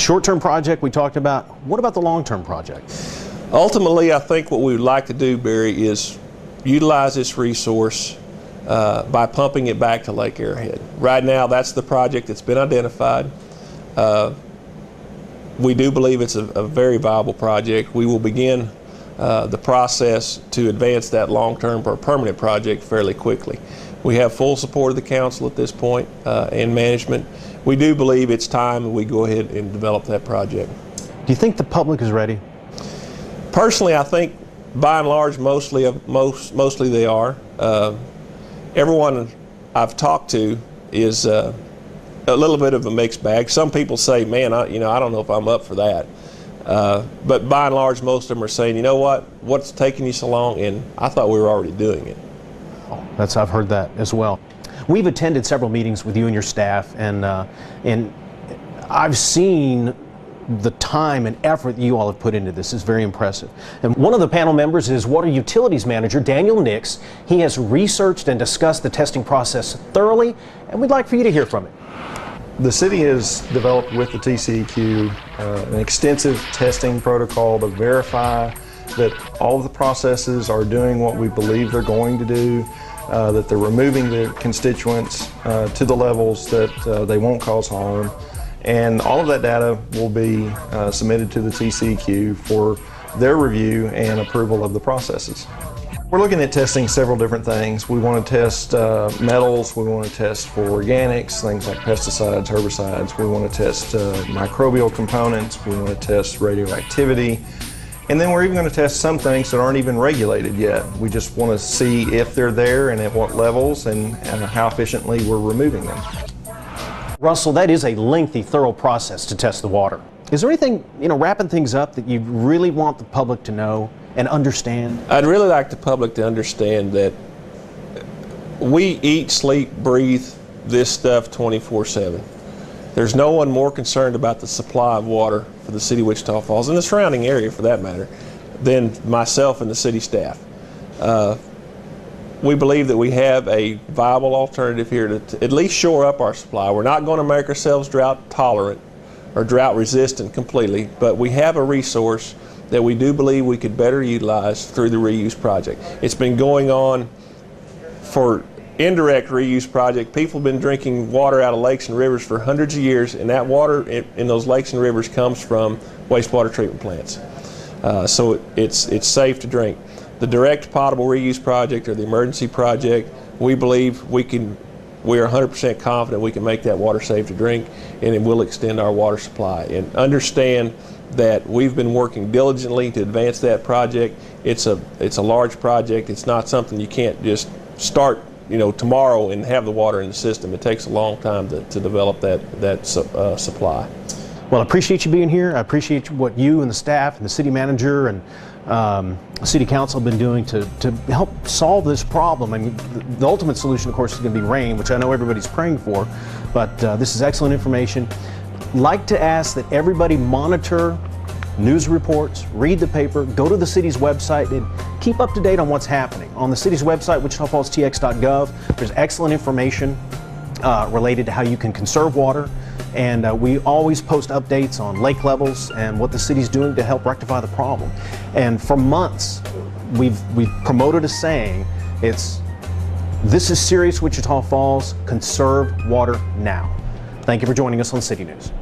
short-term project we talked about. What about the long-term project? Ultimately, I think what we would like to do, Barry, is utilize this resource by pumping it back to Lake Arrowhead. Right now, that's the project that's been identified. We do believe it's a very viable project. We will begin the process to advance that long-term or permanent project fairly quickly. We have full support of the council at this point and management. We do believe it's time that we go ahead and develop that project. Do you think the public is ready? Personally, I think by and large, mostly they are. Everyone I've talked to is a little bit of a mixed bag. Some people say, man, I don't know if I'm up for that. But by and large, most of them are saying, you know what's taking you so long? And I thought we were already doing it. Oh, I've heard that as well. We've attended several meetings with you and your staff, and I've seen the time and effort you all have put into this. Is very impressive. And one of the panel members is Water Utilities Manager Daniel Nix. He has researched and discussed the testing process thoroughly, and we'd like for you to hear from him. The city has developed with the TCEQ an extensive testing protocol to verify that all of the processes are doing what we believe they're going to do, that they're removing the constituents to the levels that they won't cause harm. And all of that data will be submitted to the TCEQ for their review and approval of the processes. We're looking at testing several different things. We want to test metals, we want to test for organics, things like pesticides, herbicides. We want to test microbial components, we want to test radioactivity. And then we're even going to test some things that aren't even regulated yet. We just want to see if they're there and at what levels and how efficiently we're removing them. Russell, that is a lengthy, thorough process to test the water. Is there anything, wrapping things up, that you really want the public to know and understand? I'd really like the public to understand that we eat, sleep, breathe this stuff 24/7. There's no one more concerned about the supply of water for the city of Wichita Falls, and the surrounding area for that matter, than myself and the city staff. We believe that we have a viable alternative here to at least shore up our supply. We're not going to make ourselves drought tolerant or drought resistant completely, but we have a resource that we do believe we could better utilize through the reuse project. It's been going on for indirect reuse project. People have been drinking water out of lakes and rivers for hundreds of years, and that water in those lakes and rivers comes from wastewater treatment plants. So it's safe to drink. The direct potable reuse project or the emergency project, we believe we are 100% confident we can make that water safe to drink, and it will extend our water supply. And understand that we've been working diligently to advance that project. It's a large project. It's not something you can't just start tomorrow and have the water in the system. It takes a long time to develop that supply. Well, I appreciate you being here. I appreciate what you and the staff and the city manager and city council have been doing to help solve this problem. I mean, the ultimate solution, of course, is going to be rain, which I know everybody's praying for, but this is excellent information. Like to ask that everybody monitor news reports, read the paper, go to the city's website, and keep up to date on what's happening. On the city's website, wichitafallstx.gov, there's excellent information related to how you can conserve water. And we always post updates on lake levels and what the city's doing to help rectify the problem. And for months, we've promoted a saying, this is serious, Wichita Falls, conserve water now. Thank you for joining us on City News.